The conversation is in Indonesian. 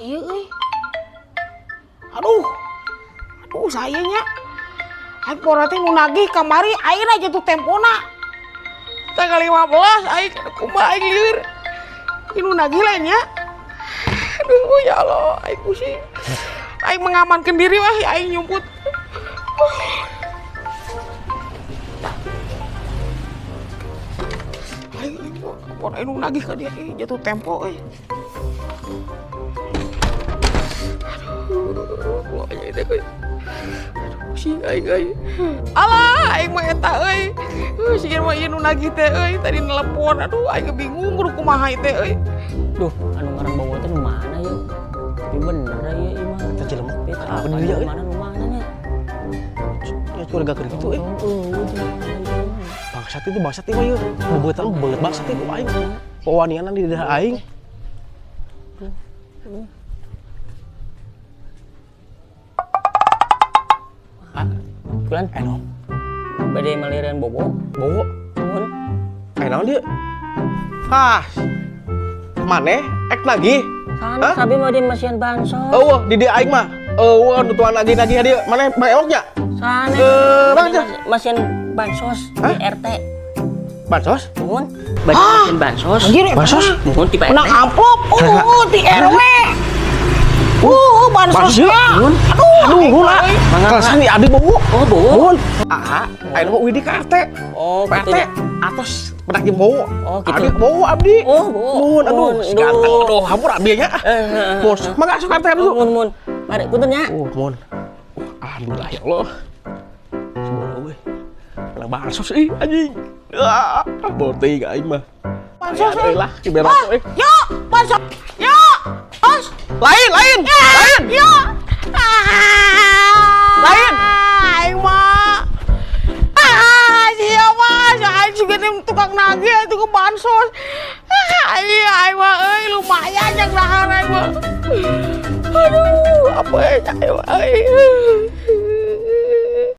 ieu euy. Aduh sayanya. Aing pora teh nu nagih kamari ayeuna jatuh tempona. Tanggal 15 aing kumaha aing lieur. Nu nagih lain nya. Aduh ya Allah, aing pusing. Aing mengamankan diri wah, aing nyumput. Aing pora nu nagih ka dia jatuh tempo euy. Aduh, aing teh euy. Pusing aing. Alah, aing mah eta euy. Sieun mah ieu nu nagih teh euy, tadi nelepon. Aduh, aing bingung kudu kumaha teh euy. Duh, anu ngaran bawa teh nu mana yeuh? Tapi bener ya ieu mah. Teh jelema teh apa dia euy? Mana nu mana nya? Ya curiga keur kitu euy. Bangsat itu mah ieu. Beubeut bangsat itu aing. Pewanianan di daerah aing. Kulan eno. Bade malirian bobo. Nuhun. Naon dia? Hah. Maneh ek lagi? Sana sabi mah dia masian bansos. Eueuh, di dieu aing mah. Eueuh, nu tuan lagi dieu. Maneh baeoknya? Sana. Masian bansos di RT. Bansos? Nuhun. Bade masian bansos. Bansos? Nuhun ti Pak RT. Menang amplop. Di RW. Bansosnya. Aduh lah. Kelasan di abdi bowo. Oh, bowo. Nuhun. Ayeuna mah widi ka RT. Oh, Pak gitu RT ya. atos pedak jeung bowo. Oh, gitu. Abdi bowo abdi. Oh, bowo. Nuhun, aduh, ganteng. Aduh, hampur abdi nya. Bos, mangga sok RT dulu. Nuhun. Mari punten nya. Nuhun. Alhamdulillah ya Allah. Semoga we. Menang bansos ih anjing. Beuting aing mah. Bansos lah, ciberat euy. Yo, bansos. Yo. Os. Lain. Yo. Lain. Aing mah. Sia mah, aing juga tukang nagih tukang bansos. Aing mah euy lumayan yang dahar aing mah. Aduh, apa ya aing mah.